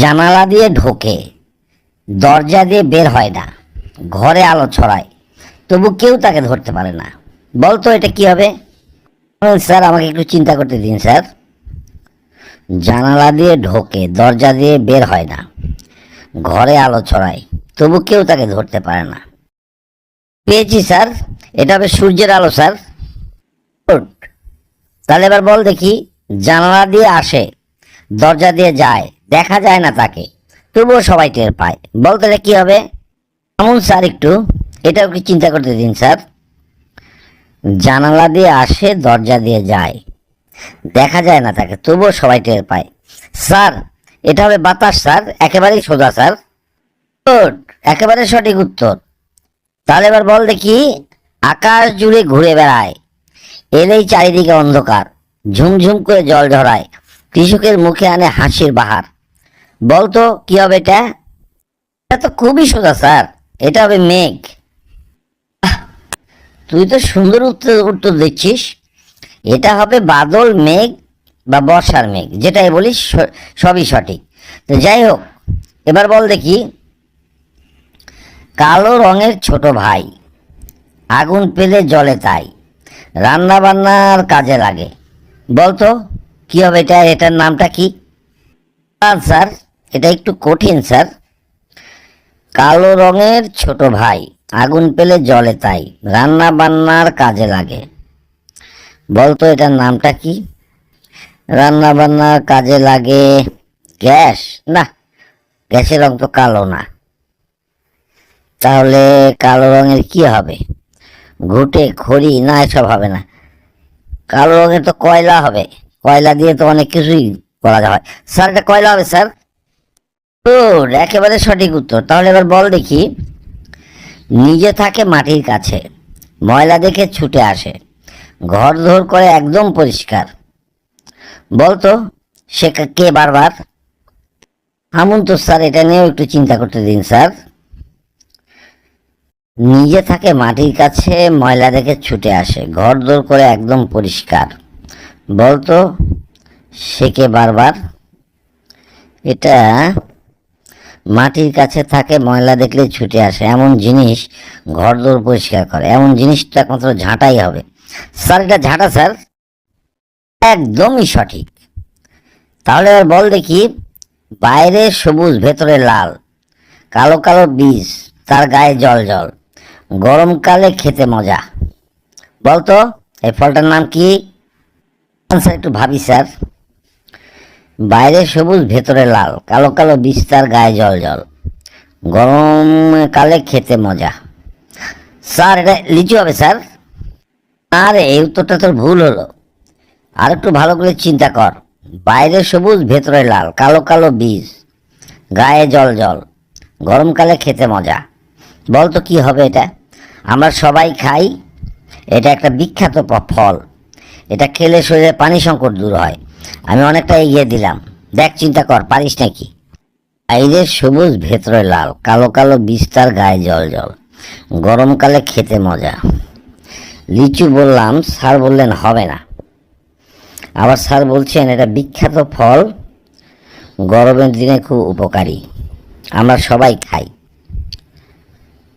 জানালা দিয়ে ঢোকে, দরজা দিয়ে বের হয় না, ঘরে আলো ছড়ায়, তবু কেউ তাকে ধরতে পারে না। বলতো এটা কি হবে? স্যার আমাকে একটু চিন্তা করতে দিন স্যার। জানালা দিয়ে ঢোকে, দরজা দিয়ে বের হয় না, ঘরে আলো ছড়ায়, তবু কেউ তাকে ধরতে পারে না। পেয়েছি স্যার, এটা হবে সূর্যের আলো স্যার। গুড। তাহলে এবার বল দেখি, জানালা দিয়ে আসে, দরজা দিয়ে যায়, দেখা যায় না তাকে, তবুও সবাই টের পায়। বল তাহলে কি হবে? এমন স্যার একটু, এটাও কি চিন্তা করতে দিন স্যার। জানালা দিয়ে আসে, দরজা দিয়ে যায়, দেখা যায় না তাকে, তবুও সবাই টের পায়। স্যার এটা হবে বাতাস স্যার, একেবারেই সোজা স্যার। গুড, একেবারে সঠিক উত্তর। তাহলে এবার বল দেখি, আকাশ জুড়ে ঘুরে বেড়ায়, এলেই চারিদিকে অন্ধকার, ঝুমঝুম করে জল ঝরায়, কৃষকের মুখে আনে হাসির বাহার। বলতো কি হবে এটা? এটা তো খুবই সোজা স্যার, এটা হবে মেঘ। তুই তো সুন্দর উত্তর উত্তর দিচ্ছিস। এটা হবে বাদল, মেঘ বা বর্ষার মেঘ, যেটাই বলিস সবই সঠিক। তো যাই হোক, এবার বল দেখি, কালো রঙের ছোট ভাই, আগুন পেলে জ্বলে তাই, রান্না বান্নার কাজে লাগে। বলতো কি হবে এটা? এটার নামটা কি? স্যার এটা একটু কঠিন স্যার। কালো রঙের ছোট ভাই, আগুন পেলে জ্বলে তাই, রান্না বান্নার কাজে লাগে। বলতো এটার নামটা কি? রান্না বান্নার কাজে লাগে গ্যাস? না, গ্যাসের রং তো কালো না। তাহলে কালো রঙের কি হবে? ঘুঁটে, খড়ি? না, এসব হবে না। কালো রঙের তো কয়লা হবে, কয়লা দিয়ে তো অনেক কিছুই করা হয়। স্যার এটা কয়লা হবে স্যার। গুড, একেবারে সঠিক উত্তর। তাহলে এবার বল দেখি, নিজে থাকে মাটির কাছে, ময়লা দেখে ছুটে আসে, ঘর দোর করে একদম পরিষ্কার। বলতো সে কে বারবার? থামুন তো স্যার, এটা নিয়েও একটু চিন্তা করতে দিন স্যার। নিজে থাকে মাটির কাছে, ময়লা দেখে ছুটে আসে, ঘর দোর করে একদম পরিষ্কার। বলতো সে কে বারবার? এটা মাটির কাছে থাকে, ময়লা দেখলে ছুটে আসে, এমন জিনিস ঘর দোর পরিষ্কার করে, এমন জিনিসটা একমাত্র ঝাঁটাই হবে। স্যার এটা ঝাঁটা স্যার। একদমই সঠিক। তাহলে এবার বল দেখি, বাইরে সবুজ ভেতরে লাল, কালো কালো বীজ, তার গায়ে জল জল, গরমকালে খেতে মজা। বলতো এই ফলটার নাম কি? স্যার একটু ভাবি স্যার। বাইরে সবুজ ভেতরে লাল, কালো কালো বীজ, তার গায়ে জল জল, গরমকালে খেতে মজা। স্যার এটা লিচু হবে স্যার। আরে এই উত্তরটা তোর ভুল হলো, আর একটু ভালো করে চিন্তা কর। বাইরে সবুজ ভেতরে লাল, কালো কালো বীজ, গায়ে জল জল, গরমকালে খেতে মজা। বল তো কি হবে এটা? আমরা সবাই খাই, এটা একটা বিখ্যাত ফল, এটা খেলে শরীরে পানি সংকট দূর হয়। আমি অনেকটা এগিয়ে দিলাম, দেখ চিন্তা কর পারিস নাকি। বাইরে সবুজ ভেতরে লাল, কালো কালো বীজ, তার গায়ে জল জল, গরমকালে খেতে মজা। লিচু বললাম, স্যার বললেন হবে না। আবার স্যার বলছেন এটা বিখ্যাত ফল, গরমের দিনে খুব উপকারী, আমরা সবাই খাই।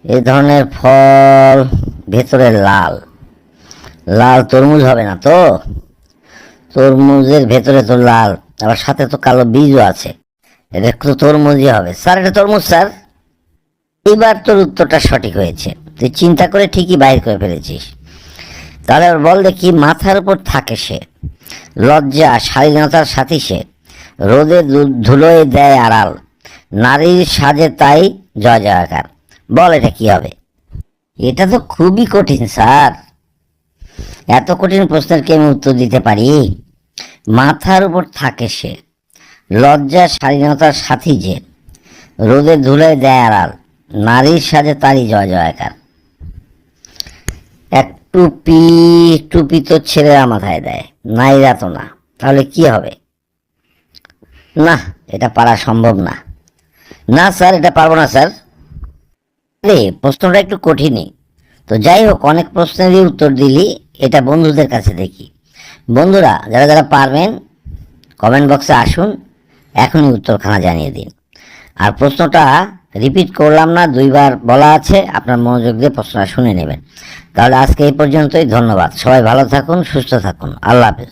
এই ধরনের ফল ভেতরে লাল, লাল তরমুজ হবে না তো? তরমুজের ভেতরে তো লাল, আবার সাথে তো কালো বীজও আছে, এটা তো তরমুজই হবে। স্যার এটা তরমুজ স্যার। এইবার তোর উত্তরটা সঠিক হয়েছে, তুই চিন্তা করে ঠিকই বাইর করে ফেলেছিস। তাহলে বল দেখি, মাথার উপর থাকে সে, লজ্জা শালীনতার সাথী সে, রোদে ধুলোয় দেয় আড়াল, নারীর সাজে তাই জয় জয়কার। বল এটা কি হবে? এটা তো খুবই কঠিন স্যার, এত কঠিন প্রশ্নের কি আমি উত্তর দিতে পারি? মাথার উপর থাকে সে, লজ্জা শালীনতার সাথী যে, রোদে ধুলোয় দেয় আড়াল, নারীর সাজে তারই জয় জয়কার। এক টুপি, টুপি তো ছেলেরা মাথায় দেয়, নারীরা তো না। তাহলে কি হবে? না, এটা পারা সম্ভব না। না স্যার, এটা পারবো না স্যার। আরে প্রশ্নটা একটু কঠিনই। তো যাই হোক, অনেক প্রশ্নেরই উত্তর দিলি, এটা বন্ধুদের কাছে দেখি। বন্ধুরা যারা যারা পারবেন কমেন্ট বক্সে আসুন, এখনই উত্তরখানা জানিয়ে দিন। আর প্রশ্নটা রিপিট করলাম না, 2বার বলা আছে, আপনার মনোযোগ দিয়ে প্রশ্নটা শুনে নেবেন। তাহলে আজকে এই পর্যন্তই, ধন্যবাদ। সবাই ভালো থাকুন, সুস্থ থাকুন, আল্লাহ হাফেজ।